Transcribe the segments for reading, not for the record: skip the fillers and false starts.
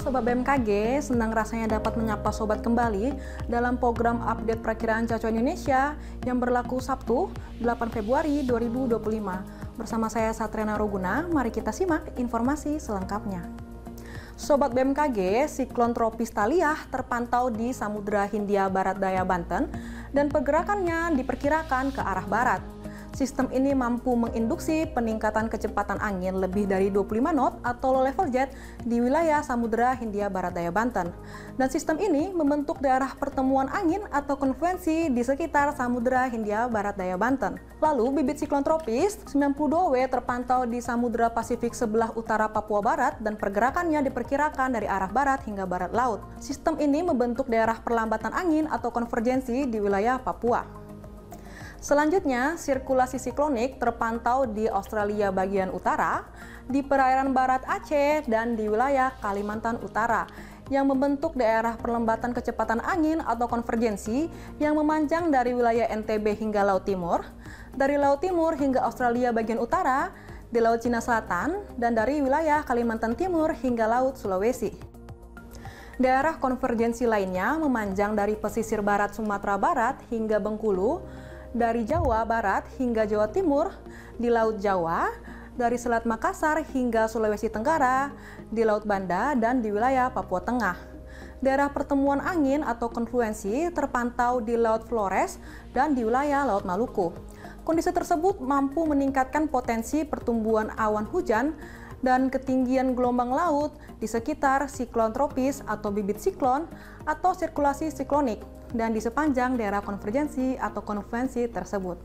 Sobat BMKG, senang rasanya dapat menyapa Sobat kembali dalam program update perakiraan cuaca Indonesia yang berlaku Sabtu 8 Februari 2025. Bersama saya Satriana Roguna, mari kita simak informasi selengkapnya. Sobat BMKG, siklon tropis Taliah terpantau di Samudra Hindia Barat Daya Banten dan pergerakannya diperkirakan ke arah barat. Sistem ini mampu menginduksi peningkatan kecepatan angin lebih dari 25 knot atau low level jet di wilayah Samudra Hindia Barat Daya Banten. Dan sistem ini membentuk daerah pertemuan angin atau konfluensi di sekitar Samudra Hindia Barat Daya Banten. Lalu bibit siklon tropis 92W terpantau di Samudra Pasifik sebelah utara Papua Barat dan pergerakannya diperkirakan dari arah barat hingga barat laut. Sistem ini membentuk daerah perlambatan angin atau konvergensi di wilayah Papua. Selanjutnya, sirkulasi siklonik terpantau di Australia bagian utara, di perairan barat Aceh, dan di wilayah Kalimantan Utara, yang membentuk daerah perlambatan kecepatan angin atau konvergensi yang memanjang dari wilayah NTB hingga Laut Timur, dari Laut Timur hingga Australia bagian utara, di Laut Cina Selatan, dan dari wilayah Kalimantan Timur hingga Laut Sulawesi. Daerah konvergensi lainnya memanjang dari pesisir barat Sumatera Barat hingga Bengkulu, dari Jawa Barat hingga Jawa Timur, di Laut Jawa, dari Selat Makassar hingga Sulawesi Tenggara, di Laut Banda, dan di wilayah Papua Tengah. Daerah pertemuan angin atau konfluensi terpantau di Laut Flores dan di wilayah Laut Maluku. Kondisi tersebut mampu meningkatkan potensi pertumbuhan awan hujan dan ketinggian gelombang laut di sekitar siklon tropis atau bibit siklon atau sirkulasi siklonik dan di sepanjang daerah konvergensi atau konfluensi tersebut.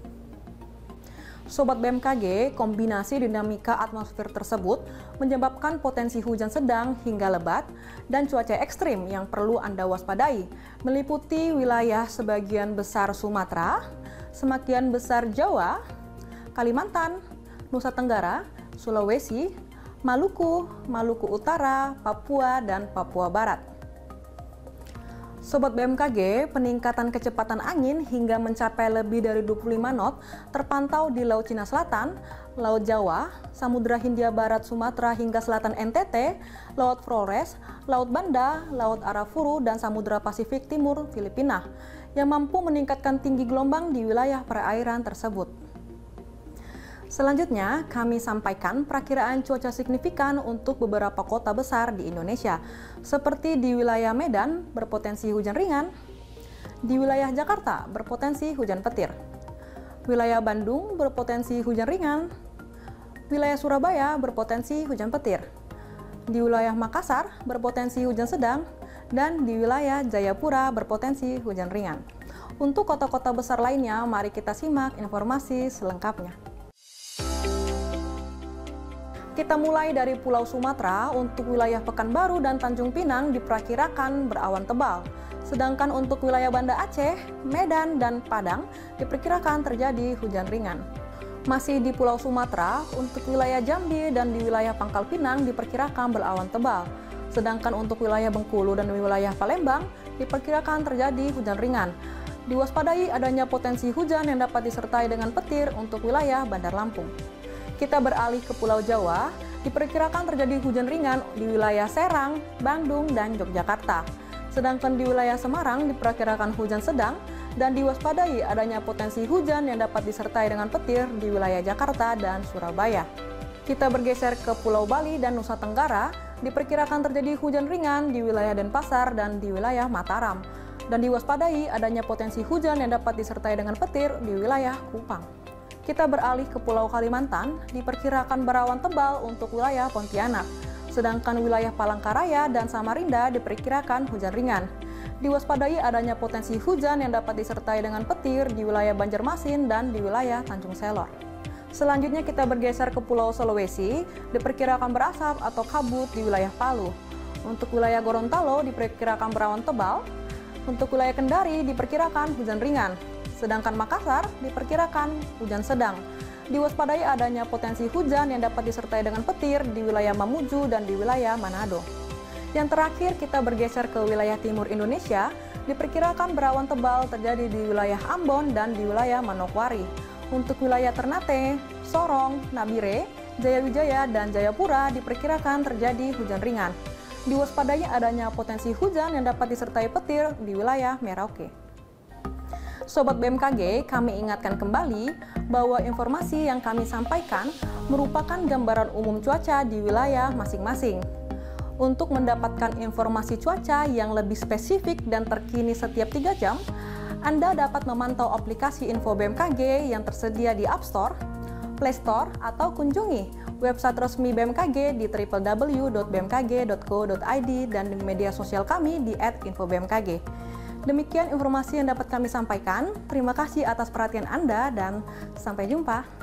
Sobat BMKG, kombinasi dinamika atmosfer tersebut menyebabkan potensi hujan sedang hingga lebat dan cuaca ekstrim yang perlu Anda waspadai, meliputi wilayah sebagian besar Sumatera, sebagian besar Jawa, Kalimantan, Nusa Tenggara, Sulawesi, Maluku, Maluku Utara, Papua, dan Papua Barat. Sobat BMKG, peningkatan kecepatan angin hingga mencapai lebih dari 25 knot terpantau di Laut Cina Selatan, Laut Jawa, Samudra Hindia Barat Sumatera hingga selatan NTT, Laut Flores, Laut Banda, Laut Arafuru, dan Samudra Pasifik Timur Filipina, yang mampu meningkatkan tinggi gelombang di wilayah perairan tersebut. Selanjutnya, kami sampaikan perakiraan cuaca signifikan untuk beberapa kota besar di Indonesia, seperti di wilayah Medan berpotensi hujan ringan, di wilayah Jakarta berpotensi hujan petir, wilayah Bandung berpotensi hujan ringan, wilayah Surabaya berpotensi hujan petir, di wilayah Makassar berpotensi hujan sedang, dan di wilayah Jayapura berpotensi hujan ringan. Untuk kota-kota besar lainnya, mari kita simak informasi selengkapnya. Kita mulai dari Pulau Sumatera. Untuk wilayah Pekanbaru dan Tanjung Pinang diperkirakan berawan tebal. Sedangkan untuk wilayah Banda Aceh, Medan, dan Padang diperkirakan terjadi hujan ringan. Masih di Pulau Sumatera, untuk wilayah Jambi dan di wilayah Pangkal Pinang diperkirakan berawan tebal. Sedangkan untuk wilayah Bengkulu dan wilayah Palembang diperkirakan terjadi hujan ringan. Diwaspadai adanya potensi hujan yang dapat disertai dengan petir untuk wilayah Bandar Lampung. Kita beralih ke Pulau Jawa, diperkirakan terjadi hujan ringan di wilayah Serang, Bandung, dan Yogyakarta. Sedangkan di wilayah Semarang diperkirakan hujan sedang dan diwaspadai adanya potensi hujan yang dapat disertai dengan petir di wilayah Jakarta dan Surabaya. Kita bergeser ke Pulau Bali dan Nusa Tenggara, diperkirakan terjadi hujan ringan di wilayah Denpasar dan di wilayah Mataram. Dan diwaspadai adanya potensi hujan yang dapat disertai dengan petir di wilayah Kupang. Kita beralih ke Pulau Kalimantan, diperkirakan berawan tebal untuk wilayah Pontianak. Sedangkan wilayah Palangkaraya dan Samarinda diperkirakan hujan ringan. Diwaspadai adanya potensi hujan yang dapat disertai dengan petir di wilayah Banjarmasin dan di wilayah Tanjung Selor. Selanjutnya kita bergeser ke Pulau Sulawesi, diperkirakan berasap atau kabut di wilayah Palu. Untuk wilayah Gorontalo diperkirakan berawan tebal. Untuk wilayah Kendari diperkirakan hujan ringan. Sedangkan Makassar diperkirakan hujan sedang. Diwaspadai adanya potensi hujan yang dapat disertai dengan petir di wilayah Mamuju dan di wilayah Manado. Yang terakhir kita bergeser ke wilayah timur Indonesia, diperkirakan berawan tebal terjadi di wilayah Ambon dan di wilayah Manokwari. Untuk wilayah Ternate, Sorong, Nabire, Jayawijaya, dan Jayapura diperkirakan terjadi hujan ringan. Diwaspadai adanya potensi hujan yang dapat disertai petir di wilayah Merauke. Sobat BMKG, kami ingatkan kembali bahwa informasi yang kami sampaikan merupakan gambaran umum cuaca di wilayah masing-masing. Untuk mendapatkan informasi cuaca yang lebih spesifik dan terkini setiap 3 jam, Anda dapat memantau aplikasi Info BMKG yang tersedia di App Store, Play Store, atau kunjungi website resmi BMKG di www.bmkg.co.id dan di media sosial kami di @infobmkg. Demikian informasi yang dapat kami sampaikan. Terima kasih atas perhatian Anda dan sampai jumpa.